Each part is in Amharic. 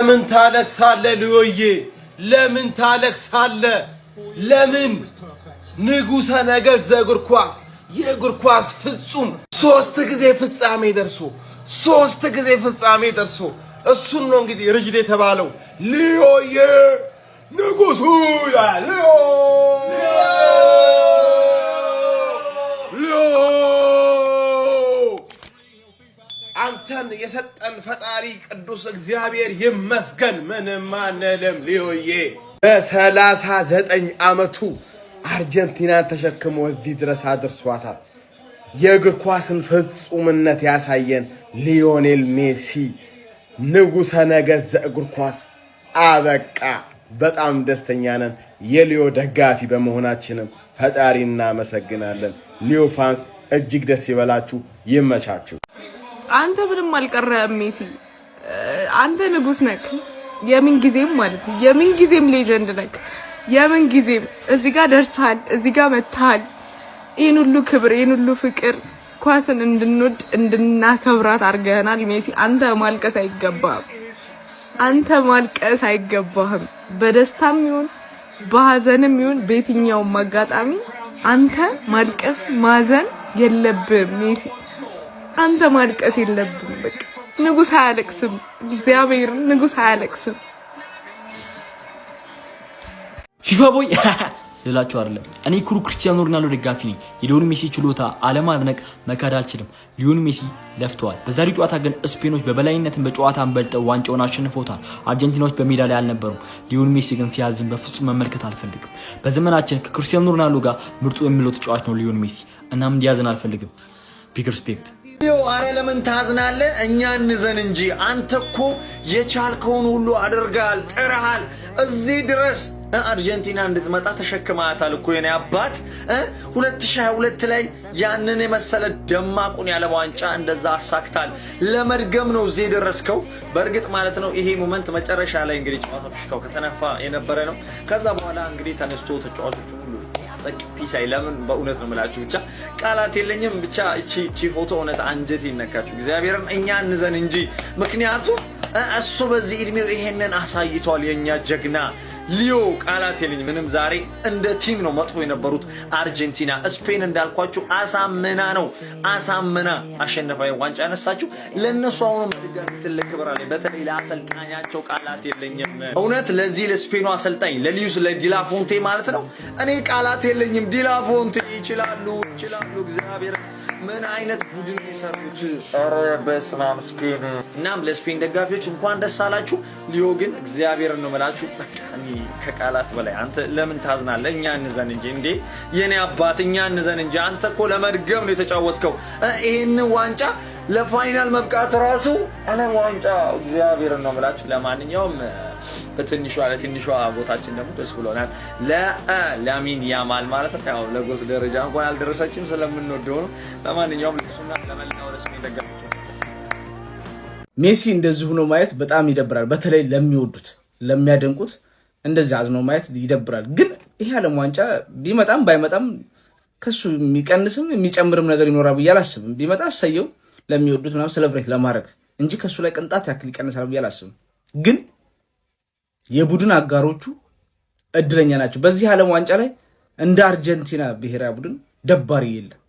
ለምን ታለቅሳለህ ልዮዬ? ለምን ታለቅሳለህ? ለምን ንጉሠ ነገሥት ዘእግር ኳስ የእግር ኳስ ፍጹም ሶስት ጊዜ ፍጻሜ ደርሶ እሱን ነው እንግዲህ ርጅድ የተባለው ልዮዬ ንጉሡ ሊዮ አንተን የሰጠን ፈጣሪ ቅዱስ እግዚአብሔር ይመስገን። ምንም አንልም ልዮዬ በ39 ዓመቱ አርጀንቲናን ተሸክሞ እዚህ ድረስ አድርሷታል። የእግር ኳስን ፍጹምነት ያሳየን ሊዮኔል ሜሲ ንጉሠ ነገሥት ዘእግር ኳስ አበቃ። በጣም ደስተኛ ነን። የሊዮ ደጋፊ በመሆናችንም ፈጣሪ እናመሰግናለን። ሊዮ ፋንስ እጅግ ደስ ይበላችሁ፣ ይመቻችሁ። አንተ ምንም አልቀረህም ሜሲ፣ አንተ ንጉስ ነክ። የምን ጊዜም ማለት ነው የምን ጊዜም ሌጀንድ ነክ። የምን ጊዜም እዚህ ጋር ደርሰሃል፣ እዚህ ጋር መጥተሃል። ይሄን ሁሉ ክብር፣ ይሄን ሁሉ ፍቅር ኳስን እንድንወድ እንድናከብራት አድርገናል ሜሲ። አንተ ማልቀስ አይገባህም። በደስታም ይሁን በሐዘንም ይሁን በየትኛውም አጋጣሚ አንተ ማልቀስ ማዘን የለብህም ሜሲ። አንተ ማልቀስ የለብህም። በቃ ንጉስ አያለቅስም። እግዚአብሔር ንጉስ አያለቅስም። ፊፋ ቦይ ልላችሁ አይደለም። እኔ ኩሩ ክርስቲያኖ ሮናልዶ ደጋፊ ነኝ። የሊዮኔል ሜሲ ችሎታ አለማድነቅ መካድ አልችልም። ሊዮኔል ሜሲ ለፍተዋል። በዛሬው ጨዋታ ግን ስፔኖች በበላይነትን በጨዋታን በልጠው ዋንጫውን አሸንፈውታል። አርጀንቲናዎች በሜዳ ላይ አልነበሩም። ሊዮኔል ሜሲ ግን ሲያዝን በፍጹም መመልከት አልፈልግም። በዘመናችን ከክርስቲያኖ ሮናልዶ ጋር ምርጡ የሚለው ተጫዋች ነው ሊዮኔል ሜሲ። እናም እንዲያዝን አልፈልግም። ቢግ ሪስፔክት። አረ ለምን ታዝናለህ? እኛ እንዘን እንጂ አንተ እኮ የቻልከውን ሁሉ አድርጋል፣ ጥረሃል። እዚህ ድረስ አርጀንቲና እንድትመጣ ተሸክማታል እኮ የኔ አባት። 2022 ላይ ያንን የመሰለ ደማቁን የዓለም ዋንጫ እንደዛ አሳክታል። ለመድገም ነው እዚህ የደረስከው። በእርግጥ ማለት ነው ይሄ ሞመንት መጨረሻ ላይ እንግዲህ ጨዋታው ፍሽካው ከተነፋ የነበረ ነው። ከዛ በኋላ እንግዲህ ተነስቶ ተጫዋቾቹ ሁሉ ፒሳይ ለምን በእውነት ነው የምላችሁ፣ ብቻ ቃላት የለኝም። ብቻ እቺ ፎቶ እውነት አንጀት ይነካችሁ። እግዚአብሔርን እኛ እንዘን እንጂ ምክንያቱም እሱ በዚህ እድሜው ይሄንን አሳይቷል። የኛ ጀግና ሊዮ ቃላት የለኝ ምንም። ዛሬ እንደ ቲም ነው መጥፎ የነበሩት አርጀንቲና። ስፔን እንዳልኳችሁ አሳምና አሸነፋዊ ዋንጫ ያነሳችሁ ለነሱ አሁንም ድጋሚ ትልቅ ክብር አለኝ። በተለይ ለአሰልጣኛቸው ቃላት የለኝም እውነት። ለዚህ ለስፔኑ አሰልጣኝ ለሊዩስ ለዲላፎንቴ ማለት ነው እኔ ቃላት የለኝም። ዲላፎንቴ ይችላሉ። እግዚአብሔር ምን አይነት ቡድን የሰሩት! ኧረ በስመ አብ ስፔን። እናም ለስፔን ደጋፊዎች እንኳን ደስ አላችሁ። ሊዮ ግን እግዚአብሔርን ነው የምላችሁ እኔ ከቃላት በላይ አንተ ለምን ታዝናለህ? እኛ እንዘን እንጂ እንዴ የኔ አባት፣ እኛ እንዘን እንጂ። አንተ እኮ ለመድገም ነው የተጫወትከው። ይሄን ዋንጫ ለፋይናል መብቃት ራሱ ዓለም ዋንጫ እግዚአብሔርን ነው የምላችሁ። ለማንኛውም በትንሿ ቦታችን ደግሞ ደስ ብሎናል። ለላሚን ያማል ማለት ነው። ያው ለጎስ ደረጃ እንኳን አልደረሰችም ስለምንወደው ነው። ለማንኛውም ለሱና ለመላው ለስፔን ደጋፊዎች ሜሲ እንደዚህ ሆኖ ማየት በጣም ይደብራል። በተለይ ለሚወዱት ለሚያደንቁት እንደዚህ አዝኖ ማየት ይደብራል። ግን ይሄ ዓለም ዋንጫ ቢመጣም ባይመጣም ከሱ የሚቀንስም የሚጨምርም ነገር ይኖራል ብዬ አላስብም። ቢመጣ አሳየው ለሚወዱት ምናምን ሴሌብሬት ለማድረግ እንጂ ከሱ ላይ ቅንጣት ያክል ይቀንሳል ብዬ አላስብም። ግን የቡድን አጋሮቹ እድለኛ ናቸው። በዚህ ዓለም ዋንጫ ላይ እንደ አርጀንቲና ብሔራዊ ቡድን ደባሪ የለም።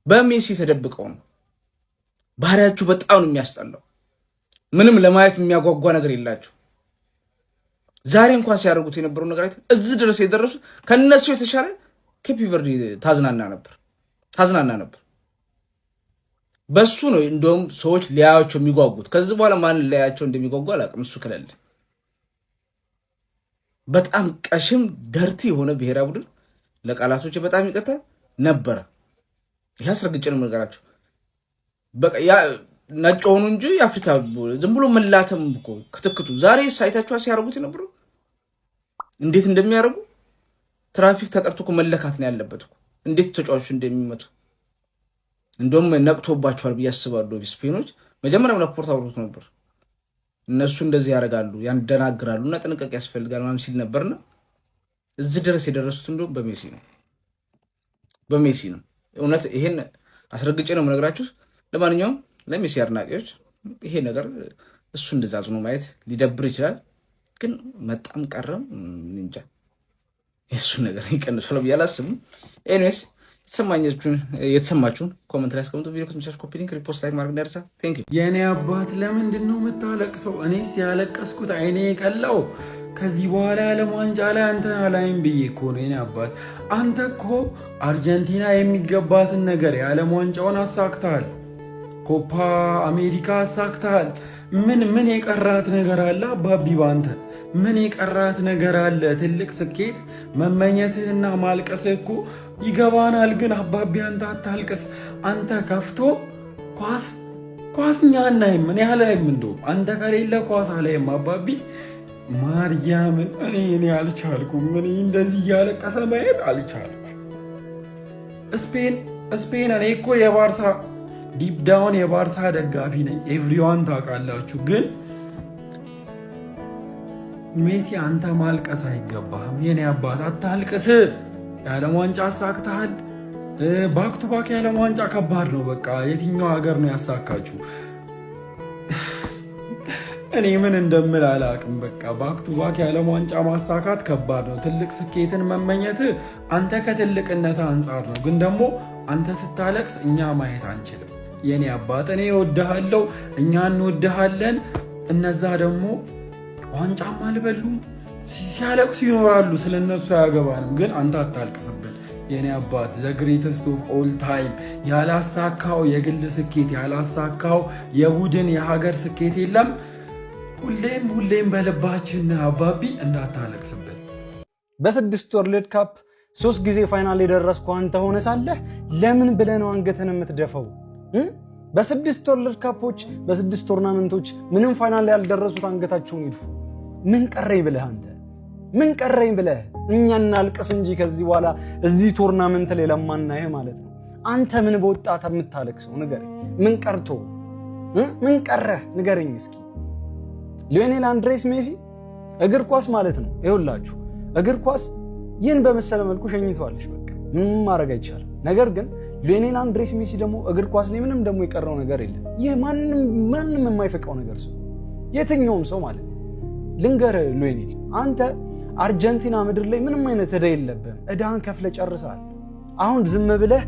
በሜሲ ተደብቀው ነው። ባህሪያችሁ በጣም ነው የሚያስጠላው። ምንም ለማየት የሚያጓጓ ነገር የላችሁ። ዛሬ እንኳን ሲያደርጉት የነበረው ነገር አይተህ እዚህ ድረስ የደረሱት ከነሱ የተሻለ ኬፕ ቨርዲ ታዝናና ነበር። በሱ ነው እንደውም ሰዎች ሊያያቸው የሚጓጉት። ከዚህ በኋላ ማን ሊያያቸው እንደሚጓጉ አላውቅም። እሱ ከሌለ በጣም ቀሽም ደርቲ የሆነ ብሔራዊ ቡድን ለቃላቶች በጣም ይቅርታ ነበረ። ይሄ አስረግጬ ነው ነገራቸው። በቃ ያ ነጭ ሆኑ እንጂ የአፍሪካ ዝም ብሎ መላተም እኮ ክትክቱ ዛሬ ሳይታችሁ ሲያደርጉት የነበረው እንዴት እንደሚያደርጉ ትራፊክ ተጠርቶ እኮ መለካት ነው ያለበት እኮ እንዴት ተጫዋቾች እንደሚመጡ። እንደውም ነቅቶባቸዋል ብዬ አስባለሁ። ስፔኖች መጀመሪያም ለፖርት አውሮት ነበር እነሱ እንደዚህ ያደርጋሉ ያንደናግራሉና ጥንቃቄ ያስፈልጋል ማለት ሲል ነበርና እዚህ ድረስ የደረሱት እንደውም በሜሲ ነው። እውነት ይሄን አስረግጬ ነው የምነግራችሁ። ለማንኛውም ለሜሲ አድናቂዎች ይሄ ነገር እሱ እንደዛ አዝኖ ማየት ሊደብር ይችላል። ግን መጣም ቀረም እንጃ የእሱን ነገር ይቀንሷል ብዬ አላስብም። ኤኒዌይስ የተሰማችሁን ኮመንት ላይ አስቀምጡ። ቪዲዮ ከተመቻችሁ ኮፒ ሊንክ፣ ሪፖስት፣ ላይክ ማድረግ እንዳይረሳ። ቴንክ ዩ። የኔ አባት ለምንድን ነው የምታለቅሰው? እኔስ ያለቀስኩት አይኔ የቀላው ከዚህ በኋላ የዓለም ዋንጫ ላይ አንተን አላይም ብዬ እኮ ነው። የኔ አባት አንተ እኮ አርጀንቲና የሚገባትን ነገር የዓለም ዋንጫውን አሳክተሃል፣ ኮፓ አሜሪካ አሳክተሃል። ምን የቀራት ነገር አለ አባቢ? ባንተ ምን የቀራት ነገር አለ? ትልቅ ስኬት መመኘትህና ማልቀስህ እኮ ይገባናል። ግን አባቢ አንተ አታልቅስ። አንተ ከፍቶ ኳስ እኛ አናይም። እኔ አላይም። እንደውም አንተ ከሌለ ኳስ አላይም አባቢ። ማርያምን እኔ አልቻልኩም። እኔ እንደዚህ እያለቀሰ ማየት አልቻልኩም። ስፔን እኔ እኮ የባርሳ ዲፕ ዳውን የባርሳ ደጋፊ ነኝ። ኤቭሪዋን ታውቃላችሁ። ግን ሜሲ አንተ ማልቀስ አይገባህም። የኔ አባት አታልቅስ። የዓለም ዋንጫ አሳክተሃል። ባክ ቱ ባክ የዓለም ዋንጫ ከባድ ነው። በቃ የትኛው ሀገር ነው ያሳካችሁ? እኔ ምን እንደምል አላውቅም። በቃ ባክ ቱ ባክ የዓለም ዋንጫ ማሳካት ከባድ ነው። ትልቅ ስኬትን መመኘት አንተ ከትልቅነት አንጻር ነው። ግን ደግሞ አንተ ስታለቅስ እኛ ማየት አንችልም። የኔ አባት እኔ እወድሃለሁ፣ እኛ እንወድሃለን። እነዛ ደግሞ ዋንጫም አልበሉም ሲያለቅሱ ይኖራሉ። ስለነሱ አያገባንም። ግን አንተ አታልቅስብን የኔ አባት። ዘ ግሬተስት ኦፍ ኦል ታይም ያላሳካው የግል ስኬት ያላሳካው የቡድን የሀገር ስኬት የለም። ሁሌም በልባችን አባቢ እንዳታለቅስብን። በ6 ወርልድ ካፕ 3 ጊዜ ፋይናል የደረስኩ አንተ ሆነ ሳለህ ለምን ብለህ ነው አንገትን የምትደፈው? በ6 ወርልድ ካፖች በ6 ቶርናመንቶች ምንም ፋይናል ያልደረሱት አንገታቸውን ይድፉ። ምን ቀረኝ ብለህ አንተ ምን ቀረኝ ብለህ እኛ እናልቅስ እንጂ ከዚህ በኋላ እዚህ ቶርናመንት ላይ ለማናየህ ማለት ነው። አንተ ምን በወጣት የምታለቅሰው ንገረኝ። ምን ቀርቶ ምን ቀረህ ንገረኝ እስኪ። ሊዮኔል አንድሬስ ሜሲ እግር ኳስ ማለት ነው። ይኸውላችሁ እግር ኳስ ይህን በመሰለ መልኩ ሸኝቷለች። በቃ ምንም ማድረግ አይቻልም። ነገር ግን ሊዮኔል አንድሬስ ሜሲ ደግሞ እግር ኳስ ላይ ምንም ደግሞ የቀረው ነገር የለም። ይህ ማንም የማይፈቀው ነገር ሰው የትኛውም ሰው ማለት ነው። ልንገርህ ሊዮኔል አንተ አርጀንቲና ምድር ላይ ምንም አይነት ዕዳ የለብህም። ዕዳህን ከፍለህ ጨርሰሃል። አሁን ዝም ብለህ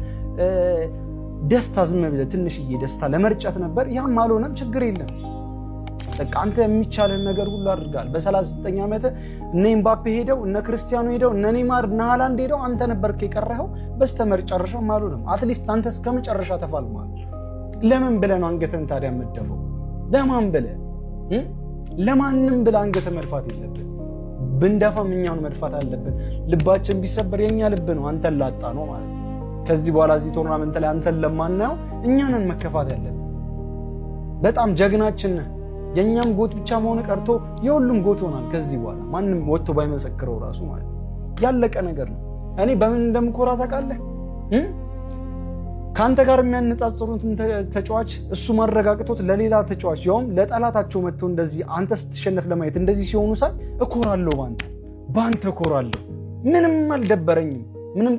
ደስታ ዝም ብለህ ትንሽዬ ደስታ ለመርጨት ነበር። ያም አልሆነም፣ ችግር የለም። በቃ አንተ የሚቻልን ነገር ሁሉ አድርጋል። በ39 ዓመት እነ ኤምባፔ ሄደው እነ ክርስቲያኖ ሄደው እነ ኔይማር እነ ሃላንድ ሄደው አንተ ነበርክ የቀረኸው። በስተመጨረሻም አልሆነም። አትሊስት አንተ እስከ መጨረሻ ተፋልመሃል። ለምን ብለህ ነው አንገትን ታዲያ የምትደፈው? ለማን ብለህ? ለማንም ብለህ አንገትን መድፋት የለብን። ብንደፋም እኛውን መድፋት አለብን። ልባችን ቢሰበር የኛ ልብ ነው አንተን ላጣ ነው ማለት ነው። ከዚህ በኋላ እዚህ ቶርናመንት ላይ አንተን ለማናየው እኛንን መከፋት ያለብን። በጣም ጀግናችን ነህ። የኛም ጎት ብቻ መሆን ቀርቶ የሁሉም ጎት ሆናል። ከዚህ በኋላ ማንም ወጥቶ ባይመሰክረው ራሱ ማለት ነው ያለቀ ነገር ነው። እኔ በምን እንደምኮራ ታውቃለህ? ካንተ ጋር የሚያነጻጽሩትን ተጫዋች እሱ ማረጋግጦት ለሌላ ተጫዋች ያውም ለጠላታቸው መጥቶ እንደዚህ አንተ ስትሸነፍ ለማየት እንደዚህ ሲሆኑ ሳይ እኮራለሁ። ባንተ እኮራለሁ። ምንም አልደበረኝም። ምንም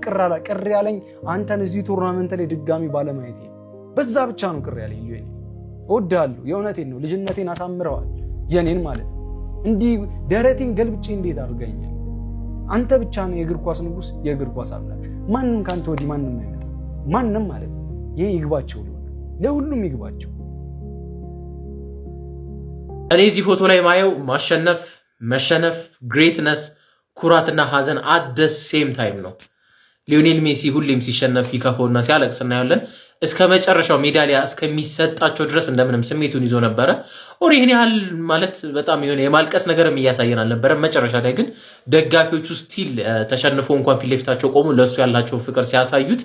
ቅር ያለኝ አንተን እዚህ ቶርናመንት ላይ ድጋሚ ባለማየት በዛ ብቻ ነው ቅር ያለኝ። ሊዮኔል እወድሃለሁ። የእውነቴን ነው። ልጅነቴን አሳምረዋል። የኔን ማለት ነው። እንዲህ ደረቴን ገልብጬ እንዴት አድርገኛል። አንተ ብቻ ነው የእግር ኳስ ንጉስ፣ የእግር ኳስ አምላክ። ማንም ካንተ ወዲህ ማንም አይመጣም። ማንም ማለት ነው። ይሄ ይግባቸው፣ ለሁሉም ይግባቸው። እኔ እዚህ ፎቶ ላይ ማየው ማሸነፍ፣ መሸነፍ፣ ግሬትነስ፣ ኩራትና ሀዘን አት ዘ ሴም ታይም ነው። ሊዮኔል ሜሲ ሁሌም ሲሸነፍ ይከፈውና ሲያለቅስ እናያለን። እስከ መጨረሻው ሜዳሊያ እስከሚሰጣቸው ድረስ እንደምንም ስሜቱን ይዞ ነበረ። ኦር ይህን ያህል ማለት በጣም የሆነ የማልቀስ ነገርም እያሳየን አልነበረም። መጨረሻ ላይ ግን ደጋፊዎቹ ስቲል ተሸንፎ እንኳን ፊት ለፊታቸው ቆሙ ለእሱ ያላቸውን ፍቅር ሲያሳዩት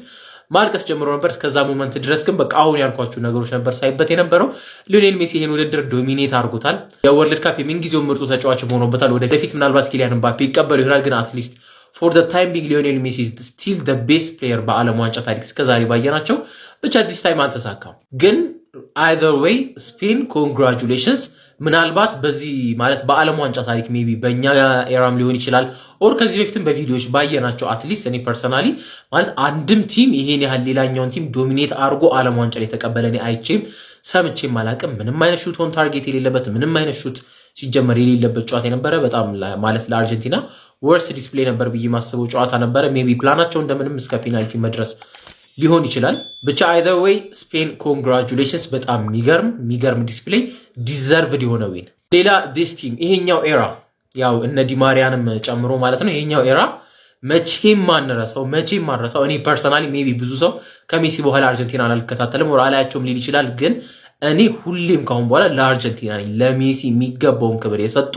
ማልቀስ ጀምሮ ነበር። እስከዛ ሞመንት ድረስ ግን በቃ አሁን ያልኳችሁ ነገሮች ነበር ሳይበት የነበረው። ሊዮኔል ሜሲ ይህን ውድድር ዶሚኔት አድርጎታል። የወርልድ ካፕ የምንጊዜው ምርጡ ተጫዋች ሆኖበታል። ወደፊት ምናልባት ኪሊያን ምባፔ ይቀበሉ ይሆናል። ግን አትሊስት ፎር ዘ ታይም ቢንግ ሊዮኔል ሜሲ ስቲል ዘ ቤስት ፕሌየር በዓለም ዋንጫ ታሪክ እስከዛሬ ባየናቸው። ብቻ ዲስ ታይም አልተሳካም። ግን አይዘር ዌይ ስፔን ኮንግራቹሌሽንስ። ምናልባት በዚህ ማለት በዓለም ዋንጫ ታሪክ ሜቢ በእኛ ኤራም ሊሆን ይችላል ኦር ከዚህ በፊትም በቪዲዮዎች ባየናቸው አትሊስት እኔ ፐርሰናሊ ማለት አንድም ቲም ይሄን ያህል ሌላኛውን ቲም ዶሚኔት አድርጎ ዓለም ዋንጫ ላይ ተቀበለ እኔ አይቼም ሰምቼም አላቅም። ምንም አይነት ሹት ኦን ታርጌት የሌለበት ምንም አይነት ሹት ሲጀመር የሌለበት ጨዋታ የነበረ በጣም ማለት ለአርጀንቲና ወርስ ዲስፕሌይ ነበር ብዬ ማስበው ጨዋታ ነበረ። ሜቢ ፕላናቸው እንደምንም እስከ ፔናልቲ መድረስ ሊሆን ይችላል። ብቻ አይዘር ዌይ ስፔን ኮንግራቹሌሽንስ። በጣም የሚገርም ዲስፕሌይ ዲዘርቭድ የሆነ ዊን። ሌላ ዲስ ቲም ይሄኛው ኤራ ያው እነ ዲማሪያንም ጨምሮ ማለት ነው ይሄኛው ኤራ መቼም ማንረሳው እኔ ፐርሰናሊ ሜቢ ብዙ ሰው ከሜሲ በኋላ አርጀንቲና አልከታተልም ወር አላያቸውም ሊል ይችላል። ግን እኔ ሁሌም ካሁን በኋላ ለአርጀንቲና ነኝ። ለሜሲ የሚገባውን ክብር የሰጡ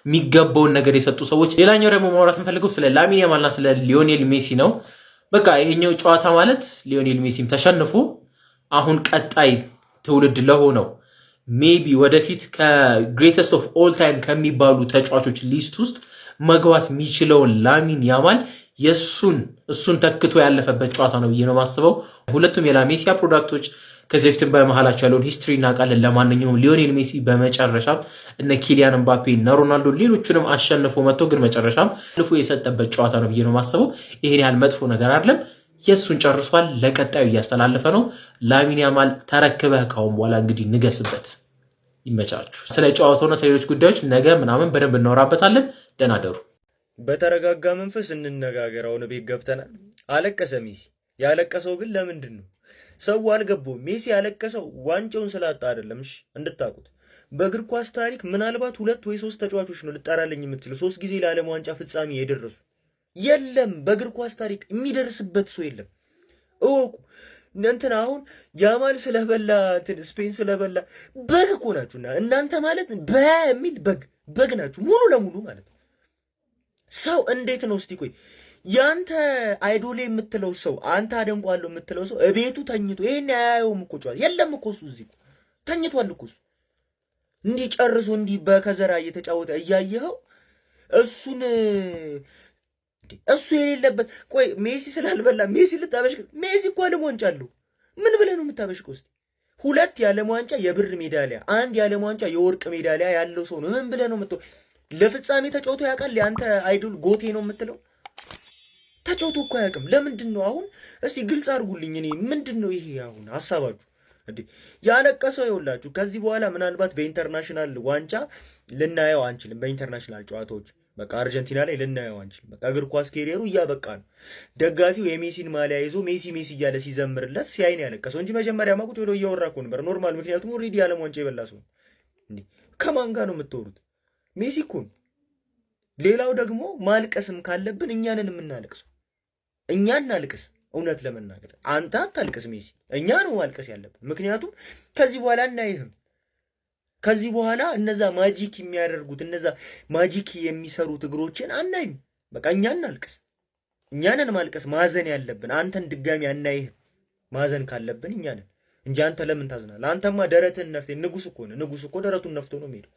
የሚገባውን ነገር የሰጡ ሰዎች። ሌላኛው ደግሞ ማውራት የምፈልገው ስለ ላሚን ያማልና ስለ ሊዮኔል ሜሲ ነው። በቃ ይሄኛው ጨዋታ ማለት ሊዮኔል ሜሲም ተሸንፎ አሁን ቀጣይ ትውልድ ለሆነው ሜቢ ወደፊት ከግሬተስት ኦፍ ኦል ታይም ከሚባሉ ተጫዋቾች ሊስት ውስጥ መግባት የሚችለውን ላሚን ያማል እሱን ተክቶ ያለፈበት ጨዋታ ነው ብዬ ነው ማስበው። ሁለቱም የላሜሲያ ፕሮዳክቶች ከዚህ በፊትም በመሃላቸው ያለውን ሂስትሪ እናውቃለን። ለማንኛውም ሊዮኔል ሜሲ በመጨረሻም እነ ኪሊያን ምባፔ እነ ሮናልዶ ሌሎቹንም አሸንፎ መጥቶ ግን መጨረሻም ልፎ የሰጠበት ጨዋታ ነው ብዬ ነው ማስበው። ይሄን ያህል መጥፎ ነገር አይደለም። የሱን ጨርሷል። ለቀጣዩ እያስተላለፈ ነው። ላሚን ያማል ተረክበህ ካሁን በኋላ እንግዲህ ንገስበት። ይመቻችሁ። ስለ ጨዋታውና ስለ ሌሎች ጉዳዮች ነገ ምናምን በደንብ እናወራበታለን። ደህና ደሩ። በተረጋጋ መንፈስ እንነጋገር። አሁን ቤት ገብተናል። አለቀሰ ሜሲ። ያለቀሰው ግን ለምንድን ነው? ሰው አልገባውም። ሜሲ ያለቀሰው ዋንጫውን ስላጣ አይደለም። እሺ እንድታቁት በእግር ኳስ ታሪክ ምናልባት 2 ወይ 3 ተጫዋቾች ነው ልጠራልኝ የምትችለው 3 ጊዜ ለዓለም ዋንጫ ፍጻሜ የደረሱ። የለም በእግር ኳስ ታሪክ የሚደርስበት ሰው የለም። እወቁ። እንትን አሁን ያማል ስለበላ ስፔን ስለበላ በግ እኮ ናችሁና እናንተ ማለት በሚል በግ ናችሁ ሙሉ ለሙሉ ማለት ነው። ሰው እንዴት ነው እስቲ ቆይ ያንተ አይዶሌ የምትለው ሰው አንተ አደንቋለሁ የምትለው ሰው እቤቱ ተኝቶ ይሄን ያያየውም እኮ ጨዋታ የለም እኮ እሱ እዚህ ተኝቷል እኮ እሱ እንዲህ ጨርሶ እንዲህ በከዘራ እየተጫወተ እያየኸው እሱ የሌለበት ቆይ ሜሲ ስላልበላ ሜሲ ልታበሽቅ ሜሲ እኮ ዓለም ዋንጫ አለው። ምን ብለህ ነው የምታበሽቀው? እስቲ 2 የዓለም ዋንጫ የብር ሜዳሊያ 1 የዓለም ዋንጫ የወርቅ ሜዳሊያ ያለው ሰው ነው። ምን ብለህ ነው ለፍጻሜ ተጫውቶ ያውቃል? ያንተ አይዶል ጎቴ ነው የምትለው ተጫውቶ እኮ አያውቅም። ለምንድን ነው አሁን እስቲ ግልጽ አድርጉልኝ። እኔ ምንድን ነው ይሄ አሁን ሐሳባችሁ? ያለቀሰው ይኸውላችሁ ከዚህ በኋላ ምናልባት በኢንተርናሽናል ዋንጫ ልናየው አንችልም። በኢንተርናሽናል ጨዋታዎች በቃ አርጀንቲና ላይ ልናየው አንችልም። በቃ እግር ኳስ ኬሪየሩ እያበቃ ነው። ደጋፊው የሜሲን ማሊያ ይዞ ሜሲ እያለ ሲዘምርለት ሲያይን ያለቀሰው እንጂ መጀመሪያ ማቁጭ ብሎ እያወራ እኮ ነበር ኖርማል። ምክንያቱም ኦልሬዲ የዓለም ዋንጫ የበላ ሰው እንዴ ከማን ጋር ነው የምትወሩት? ሜሲ እኮ ነው። ሌላው ደግሞ ማልቀስም ካለብን እኛንን የምናለቅሰው እኛ እናልቅስ። እውነት ለመናገር አንተ አታልቅስ ሜሲ፣ እኛ ነው ማልቀስ ያለብን። ምክንያቱም ከዚህ በኋላ እናይህም። ከዚህ በኋላ እነዛ ማጂክ የሚያደርጉት እነዛ ማጂክ የሚሰሩት እግሮችን አናይም። በቃ እኛ እናልቅስ። እኛንን ማልቀስ ማዘን ያለብን። አንተን ድጋሚ አናይህም። ማዘን ካለብን እኛንን እንጂ አንተ ለምን ታዝናለህ? አንተማ ደረትን ነፍቴ ንጉስ እኮ ነው። ንጉስ እኮ ደረቱን ነፍቶ ነው የሚሄደው።